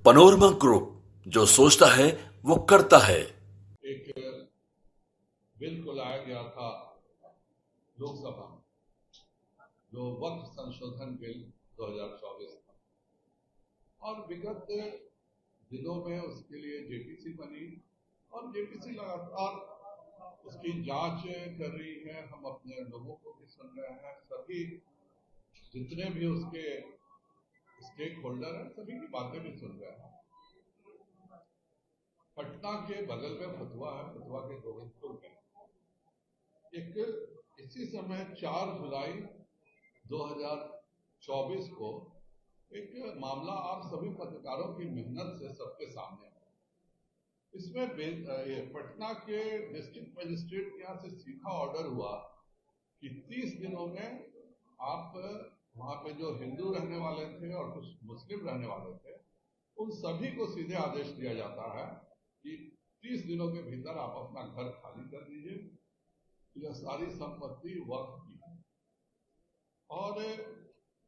Panorama group, जो सोचता है वो करता है। एक बिल को लाया गया था लोकसभा में, जो वक्फ संशोधन बिल 2024 था, और विगत दिनों में उसके लिए जेपीसी बनी और जेपीसी लगातार उसकी जांच कर रही है। हम अपने लोगों को भी सुन रहे हैं, सभी जितने भी उसके स्टेक होल्डर हैं सभी की बातें भी सुन रहे हैं। पटना के बगल में फतुहा है, फतुहा के गोविंदपुर में एक इसी समय 4 जुलाई 2024 को एक मामला आप सभी पत्रकारों की मेहनत से सबके सामने है। इसमें पटना के डिस्ट्रिक्ट मजिस्ट्रेट के यहाँ से सीधा ऑर्डर हुआ कि 30 दिनों में आप वहां पे जो हिंदू रहने वाले थे और कुछ मुस्लिम रहने वाले थे, उन सभी को सीधे आदेश दिया जाता है कि 30 दिनों के भीतर आप अपना घर खाली कर दीजिए। यह सारी संपत्ति वक्फ की है, और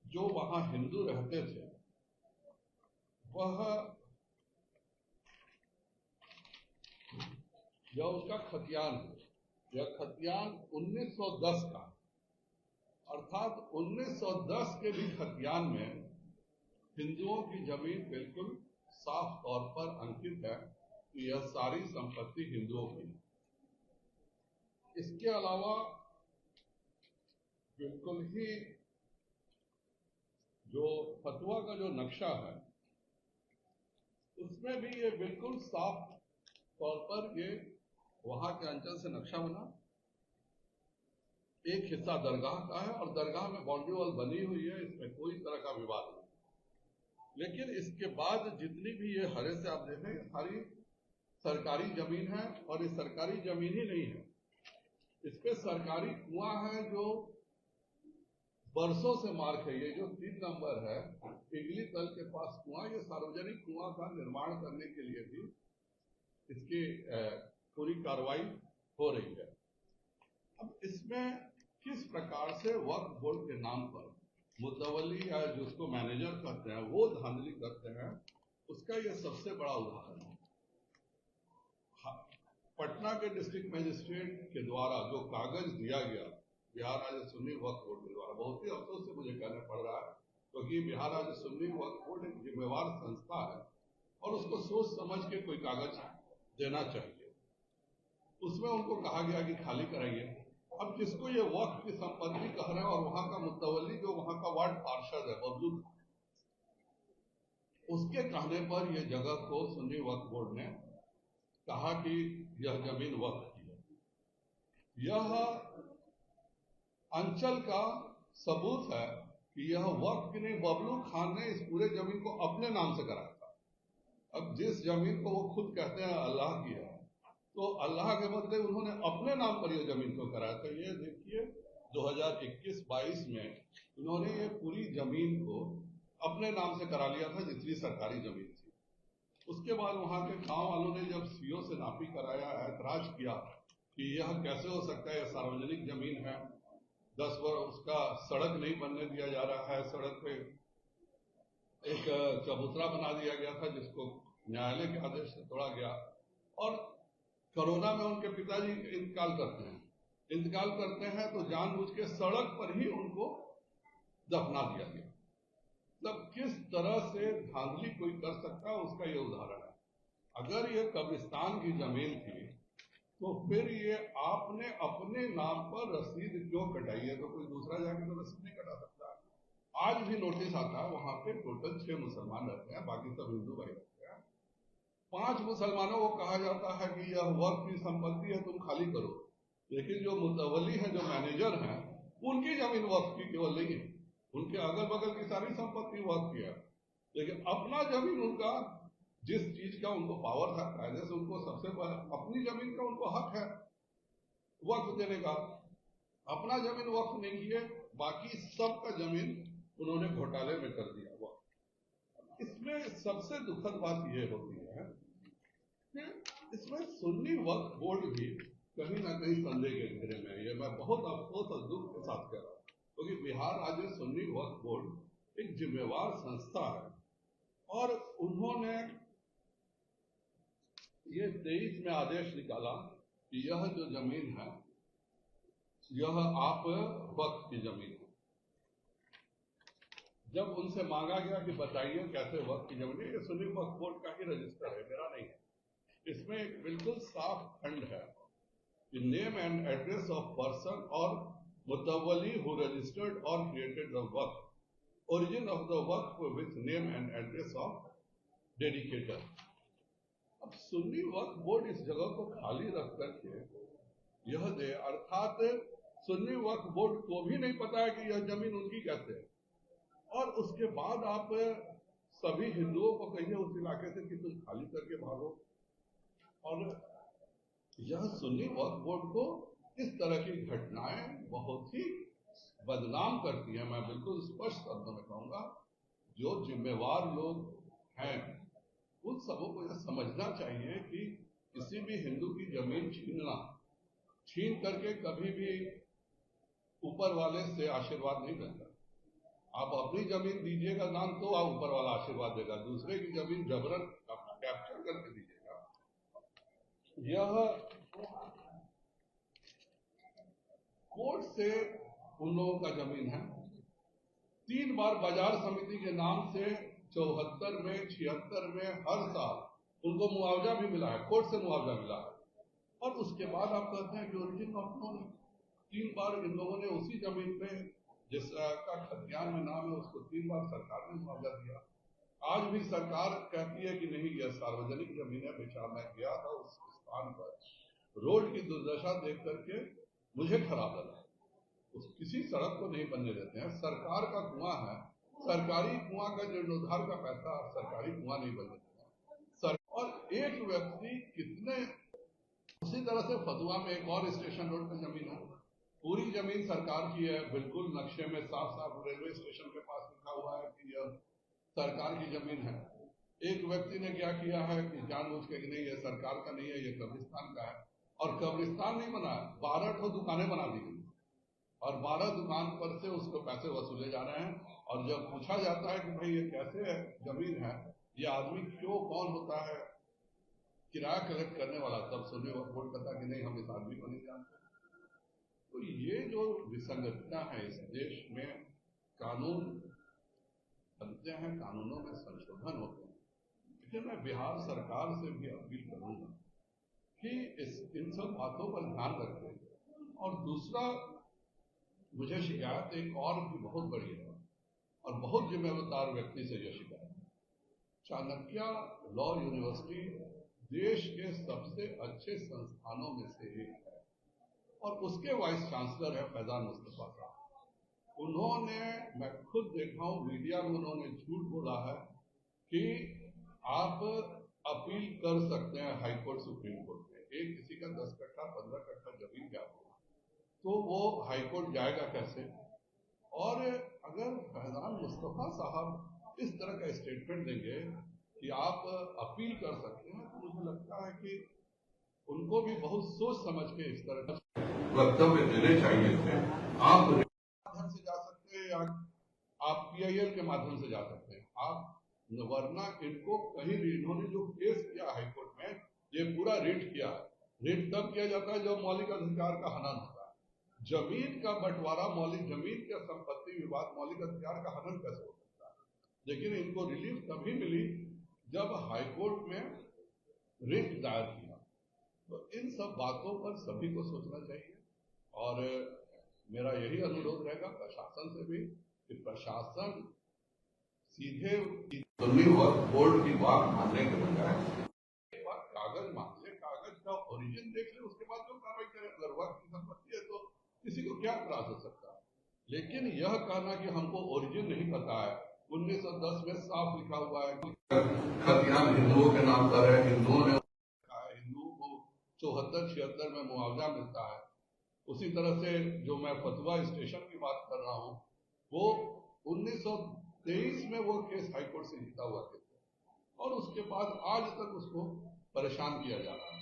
जो वहां हिंदू रहते थे वह यह उसका खतियान है। यह खतियान 1910 का, अर्थात 1910 के भी खतियान में हिंदुओं की जमीन बिल्कुल साफ तौर पर अंकित है कि यह सारी संपत्ति हिंदुओं की है। इसके अलावा बिल्कुल ही जो फतुहा का जो नक्शा है उसमें भी ये बिल्कुल साफ तौर पर ये वहां के अंचल से नक्शा बना। एक हिस्सा दरगाह का है और दरगाह में बाउंड्री वॉल बनी हुई है, इसमें कोई तरह का विवाद नहीं। लेकिन इसके बाद जितनी भी ये हरे से आप देखें, ये सारी सरकारी जमीन है, और ये सरकारी जमीन ही नहीं है, इस पे सरकारी कुआं है जो बरसों से मार्क है। ये जो 3 नंबर है इगली तल के पास कुआं, ये सार्वजनिक कुआं का निर्माण करने के लिए भी इसकी पूरी कार्रवाई हो रही है। अब इसमें किस प्रकार से वक्फ बोर्ड के नाम पर मुतवल्ली या जिसको मैनेजर करते हैं वो धांधली करते हैं, उसका ये सबसे बड़ा उदाहरण है। पटना के डिस्ट्रिक्ट मजिस्ट्रेट के द्वारा जो कागज दिया गया बिहार राज्य सुन्नी वक्फ बोर्ड के द्वारा, बहुत ही अफसोस से मुझे कहना पड़ रहा है, क्योंकि बिहार राज्य सुन्नी वक्फ बोर्ड एक जिम्मेवार संस्था है और उसको सोच समझ के कोई कागज देना चाहिए। उसमें उनको कहा गया कि खाली कराइए। अब जिसको ये वक्फ की संपत्ति कह रहे हैं और वहां का मुतवल्ली जो वहां का वार्ड पार्षद है बबलू, उसके कहने पर यह जगह को सुन्नी वक्फ बोर्ड ने कहा कि यह जमीन वक्फ की है। यह अंचल का सबूत है कि यह वक्फ की नहीं, बबलू खान ने इस पूरे जमीन को अपने नाम से कराया था। अब जिस जमीन को वो खुद कहते हैं अल्लाह की है, तो अल्लाह के बदले उन्होंने अपने नाम पर यह जमीन को कराया था। ये देखिए 2021-22 में उन्होंने ये पूरी जमीन को अपने नाम से करा लिया था, जितनी सरकारी जमीन थी। उसके बाद वहां के गांव वालों ने जब सीओ से नापी कराया, ऐतराज किया कि यह कैसे हो सकता है, यह सार्वजनिक जमीन है, 10 वर्ष उसका सड़क नहीं बनने दिया जा रहा है। सड़क पे एक चबूतरा बना दिया गया था जिसको न्यायालय के आदेश से तोड़ा गया, और कोरोना में उनके पिताजी इंतकाल करते हैं तो जानबूझ के सड़क पर ही उनको दफना दिया गया। मतलब किस तरह से धांधली कोई कर सकता है उसका ये उदाहरण है। अगर ये कब्रिस्तान की जमीन थी तो फिर ये आपने अपने नाम पर रसीद क्यों कटाई है? तो कोई दूसरा जाके तो रसीद नहीं कटा सकता। आज भी नोटिस आता है, वहां पे टोटल 6 मुसलमान रहते हैं, बाकी सब हिंदू भाई रहते हैं। 5 मुसलमानों को कहा जाता है कि यह वक्फ की संपत्ति है, तुम खाली करो, लेकिन जो मुतवल्ली है, जो मैनेजर हैं, उनकी जमीन वक्फ की केवल नहीं है, उनके अगल बगल की सारी संपत्ति वक्फ की है, लेकिन अपना जमीन उनका, जिस चीज का उनको पावर था कायदे से, उनको सबसे पहले अपनी जमीन का उनको हक है वक्फ देने का, अपना जमीन वक्फ नहीं किए, बाकी सबका जमीन उन्होंने घोटाले में कर दिया हुआ। इसमें सबसे दुखद बात यह होती है कि इसमें सुन्नी वक्फ बोर्ड भी कहीं ना कहीं संदेह के घेरे में है। ये मैं बहुत अफसोस और दुख के साथ कह रहा हूँ, क्योंकि बिहार राज्य सुन्नी वक्फ बोर्ड एक जिम्मेवार संस्था है और उन्होंने ये 23 में आदेश निकाला कि यह जो जमीन है यह आप वक्फ की जमीन है। जब उनसे मांगा गया कि बताइए कैसे वक्फ की जमीन है, ये सुन्नी वक्फ बोर्ड का ही रजिस्टर है, मेरा नहीं है। इसमें एक बिल्कुल साफ खंड है कि name and address of person और मुतवली हु रजिस्टर्ड और created the Waqf, origin of the work with name and address of dedicator। अब सुन्नी वक्फ बोर्ड इस जगह को खाली रख करके यह दे, अर्थात सुन्नी वक्फ बोर्ड को भी नहीं पता है कि यह जमीन उनकी कैसे है, और उसके बाद आप सभी हिंदुओं को कहिए उस इलाके से कि तुम खाली करके भागो। और यह सुन्नी वक्फ बोर्ड को इस तरह की घटनाएं बहुत ही बदनाम करती है। मैं बिल्कुल स्पष्ट शब्दों में कहूंगा, जो जिम्मेवार लोग हैं उन सबों को यह समझना चाहिए कि किसी भी हिंदू की जमीन छीन करके कभी भी ऊपर वाले से आशीर्वाद नहीं मिलता। आप अपनी जमीन दीजिएगा दान तो आप ऊपर वाला आशीर्वाद देगा, दूसरे की जमीन जबरन कैप्चर करके दीजिएगा। यह कोर्ट से उन लोगों का जमीन है। 3 बार बाजार समिति के नाम से 74 में 76 में हर साल उनको मुआवजा भी मिला है, कोर्ट से मुआवजा मिला है। और उसके बाद आप कहते हैं कि ओरिजिन ऑफ नो। 3 बार इन लोगों ने उसी जमीन पे जिसका खतियान में नाम है उसको 3 बार सरकार ने मुआवजा दिया। आज भी सरकार कहती है कि नहीं यह सार्वजनिक जमीन है। बेचारा मैं गया था उस स्थान पर, रोड की दुर्दशा देख करके मुझे खराब लगा। उस किसी सड़क को नहीं बनने देते हैं। सरकार का कुआं है, सरकारी कुआं का जीर्णोद्धार का पैसा सरकारी कुआं नहीं बनने देते हैं। और एक व्यक्ति कितने, उसी तरह से फतुहा में एक और स्टेशन रोड पर जमीन है, पूरी जमीन सरकार की है, बिल्कुल नक्शे में साफ साफ रेलवे स्टेशन के पास लिखा हुआ है कि यह सरकार की जमीन है। एक व्यक्ति ने क्या किया है कि जानबूझ के नहीं ये सरकार का नहीं है, ये कब्रिस्तान का है, और कब्रिस्तान नहीं बना है, 12 दुकानें बना दी गई और 12 दुकान पर से उसको पैसे वसूले जा रहे हैं। और जब पूछा जाता है कि भाई ये कैसे जमीन है, ये आदमी क्यों, कौन होता है किराया कलेक्ट करने वाला, तब सुन्नी वक्फ बोर्ड कहता कि नहीं हम इस आदमी को नहीं जानते। तो ये जो विसंगतियां हैं इस देश में, कानून बनते हैं, कानूनों में संशोधन होते हैं, लेकिन मैं बिहार सरकार से भी अपील करूंगा कि इन सब बातों पर ध्यान रखें। और दूसरा, मुझे शिकायत एक और भी बहुत बड़ी है और बहुत जिम्मेदार व्यक्ति से यह शिकायत है। चाणक्य लॉ यूनिवर्सिटी देश के सबसे अच्छे संस्थानों में से एक है और उसके वाइस चांसलर है फैजान मुस्तफा साहब। उन्होंने, मैं खुद देखा हूं मीडिया में, उन्होंने झूठ बोला है कि आप अपील कर सकते हैं हाईकोर्ट सुप्रीम कोर्ट में। एक किसी का 10 कट्ठा 15 कट्ठा जमीन क्या होगा तो वो हाईकोर्ट जाएगा कैसे? और अगर फैजान मुस्तफा साहब इस तरह का स्टेटमेंट देंगे कि आप अपील कर सकते हैं, तो मुझे लगता है कि उनको भी बहुत सोच समझ के इस तरह वक्तव्य देने चाहिए थे। आप माध्यम से जा सकते हैं या आप PIL के माध्यम से जा सकते हैं आप, वरना इनको कहीं भी, इन्होंने जो केस किया हाईकोर्ट में, ये पूरा रिट किया। रिट तब किया जाता है जब मौलिक अधिकार का हनन होता है। जमीन का बंटवारा, मौलिक जमीन का संपत्ति विवाद, मौलिक अधिकार का हनन कैसे हो सकता है? लेकिन इनको रिलीफ तभी मिली जब हाईकोर्ट में रिट दायर किया। तो इन सब बातों पर सभी को सोचना चाहिए और मेरा यही अनुरोध रहेगा प्रशासन से भी कि प्रशासन सीधे सुन्नी वक्फ बोर्ड की बात मानने के बजाय एक बार कागज मांग ले, कागज का ओरिजिन देख ले, उसके बाद जो कार्रवाई करे। अगर वक्त की संपत्ति है तो किसी को क्या इतराज हो सकता है? लेकिन यह कहना कि हमको ओरिजिन नहीं पता है, 1910 में साफ लिखा हुआ है कि खतियान हिंदुओं के नाम पर है, हिंदुओं ने, हिंदुओं को 74-76 में मुआवजा मिलता है। उसी तरह से जो मैं फतुहा स्टेशन की बात कर रहा हूँ, वो 1923 में वो केस हाईकोर्ट से जीता हुआ केस है और उसके बाद आज तक उसको परेशान किया जा रहा है।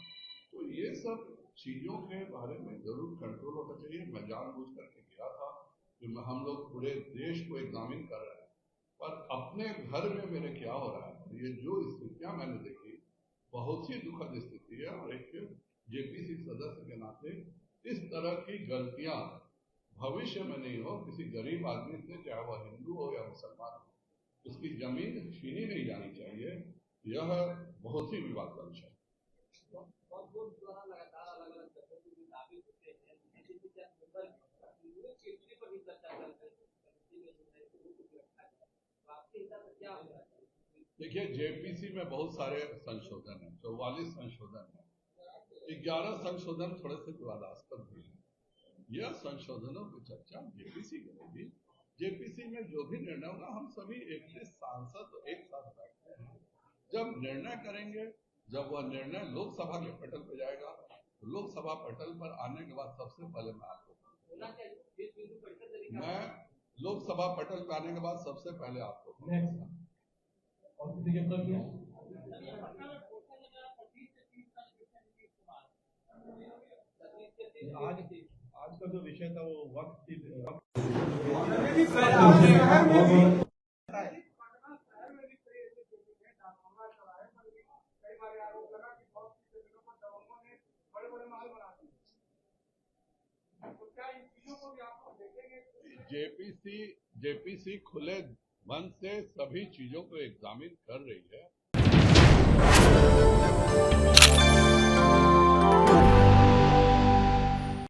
तो ये सब चीजों के बारे में जरूर कंट्रोल होना चाहिए। मैं जानबूझ करके गया था कि हम लोग पूरे देश को एग्जामिन कर रहे हैं पर अपने घर में मेरे क्या हो रहा है, ये जो स्थितियां मैंने देखी बहुत ही दुखद स्थिति है। और एक जेपीसी सदस्य के नाते इस तरह की गलतियां भविष्य में नहीं हो। किसी गरीब आदमी से, चाहे वह हिंदू हो या मुसलमान हो, उसकी जमीन छीनी नहीं जानी चाहिए। यह बहुत ही विवाद का विषय है। देखिए, जेपीसी में बहुत सारे संशोधन है, 44 संशोधन है, 11 संशोधन थोड़े से विवादास्पद भी है। यह संशोधनों की चर्चा जेपीसी करेगी। जेपीसी में जो भी निर्णय होगा, हम सभी 31 सांसद एक साथ बैठते हैं, जब निर्णय करेंगे, जब वह निर्णय लोकसभा के पटल पर जाएगा, तो लोकसभा पटल पर आने के बाद सबसे पहले मैं लोकसभा पटल पर आने के बाद सबसे पहले आपको आज का जो विषय था वो वक्त की जेपीसी खुले मन से सभी चीजों को एग्जामिन कर रही है।